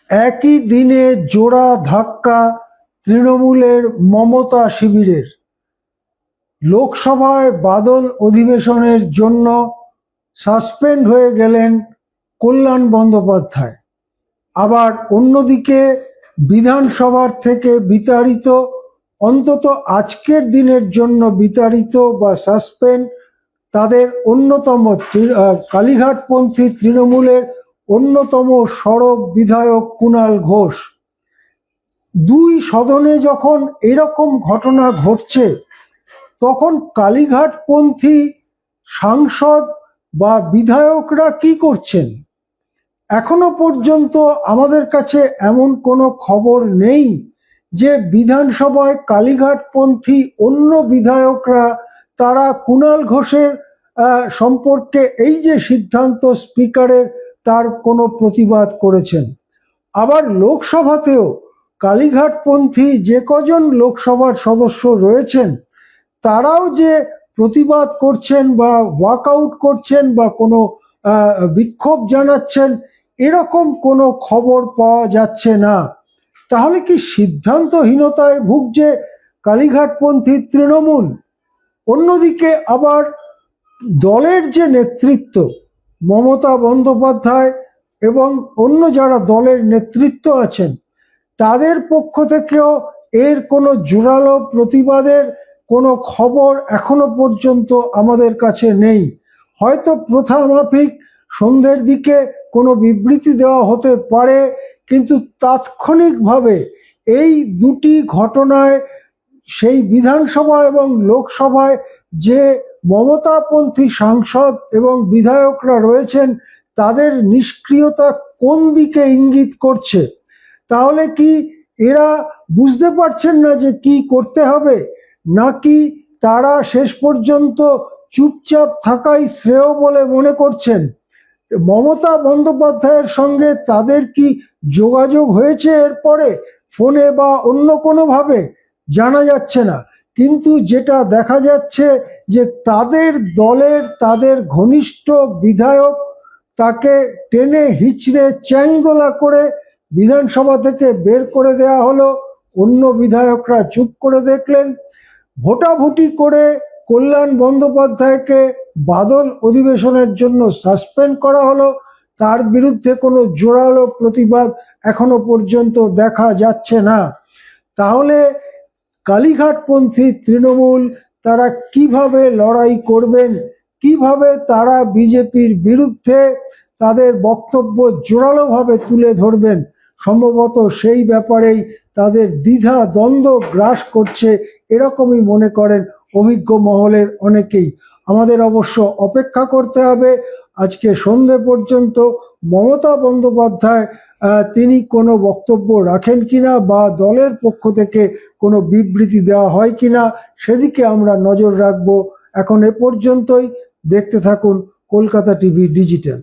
একই দিনে জোড়া ধাক্কা তৃণমূলের মমতা শিবিরের। লোকসভায় বাদল অধিবেশনের জন্য সাসপেন্ড হয়ে গেলেন কল্যাণ বন্দ্যোপাধ্যায়। আবার অন্যদিকে বিধানসভার থেকে বিতাড়িত, অন্তত আজকের দিনের জন্য বিতাড়িত বা সাসপেন্ড তাদের অন্যতম কালীঘাটপন্থী তৃণমূলের অন্যতম সরব বিধায়ক কুণাল ঘোষ। দুই সদনে যখন এরকম ঘটনা ঘটছে, তখন কালীঘাটপন্থী সাংসদ বা বিধায়করা কি করছেন? এখনো পর্যন্ত আমাদের কাছে এমন কোনো খবর নেই যে বিধানসভায় কালীঘাটপন্থী অন্য বিধায়করা তারা কুণাল ঘোষের সম্পর্কে এই যে সিদ্ধান্ত স্পিকারের, তার কোনো প্রতিবাদ করেছেন। আবার লোকসভাতেও কালীঘাটপন্থী যে কজন লোকসভার সদস্য রয়েছেন তারাও যে প্রতিবাদ করছেন বা ওয়াকআউট করছেন বা কোনো বিক্ষোভ জানাচ্ছেন, এরকম কোনো খবর পাওয়া যাচ্ছে না। তাহলে কি সিদ্ধান্তহীনতায় ভুগছে কালীঘাটপন্থী তৃণমূল? অন্যদিকে আবার দলের যে নেতৃত্ব, মমতা বন্দ্যোপাধ্যায় এবং অন্য যারা দলের নেতৃত্ব আছেন, তাদের পক্ষ থেকেও এর কোনো জোরালো প্রতিবাদের কোনো খবর এখনো পর্যন্ত আমাদের কাছে নেই। হয়তো প্রথা মাফিক সন্ধ্যের দিকে কোনো বিবৃতি দেওয়া হতে পারে, কিন্তু তাৎক্ষণিকভাবে এই দুটি ঘটনায় সেই বিধানসভা এবং লোকসভায় যে মমতাপন্থী সাংসদ এবং বিধায়করা রয়েছেন তাদের নিষ্ক্রিয়তা কোন দিকে ইঙ্গিত করছে? তাহলে কি এরা বুঝতে পারছেন না যে কি করতে হবে, নাকি তারা শেষ পর্যন্ত চুপচাপ থাকাই শ্রেয় বলে মনে করছেন? মমতা বন্দ্যোপাধ্যায়ের সঙ্গে তাদের কি যোগাযোগ হয়েছে এরপরে ফোনে বা অন্য কোনোভাবে? জানা যাচ্ছে না। কিন্তু যেটা দেখা যাচ্ছে যে তাদের দলের তাদের ঘনিষ্ঠ বিধায়ক তাকে টেনে হিচড়ে চ্যাংদোলা করে বিধানসভা থেকে বের করে দেওয়া হলো। অন্য বিধায়করা চুপ করে দেখলেন। ভোটাভুটি করে কল্যাণ বন্দ্যোপাধ্যায়কে বাদল অধিবেশনের জন্য সাসপেন্ড করা হলো। তার বিরুদ্ধে কোনো জোরালো প্রতিবাদ এখনো পর্যন্ত দেখা যাচ্ছে না। তাহলে কালীঘাটপন্থী তৃণমূল তারা কিভাবে লড়াই করবেন, কিভাবে তারা বিজেপির বিরুদ্ধে তাদের বক্তব্য জোরালোভাবে তুলে ধরবেন, সম্ভবত সেই ব্যাপারেই তাদের দ্বিধা দ্বন্দ্ব গ্রাস করছে, এরকমই মনে করেন অভিজ্ঞ মহলের অনেকেই। আমাদের অবশ্য অপেক্ষা করতে হবে আজকে সন্ধে পর্যন্ত মমতা বন্দ্যোপাধ্যায় তিনি কোনো বক্তব্য রাখেন কিনা বা দলের পক্ষ থেকে কোনো বিবৃতি দেওয়া হয় কিনা, সেদিকে আমরা নজর রাখবো। এখন এ পর্যন্তই। দেখতে থাকুন কলকাতা টিভি ডিজিটাল।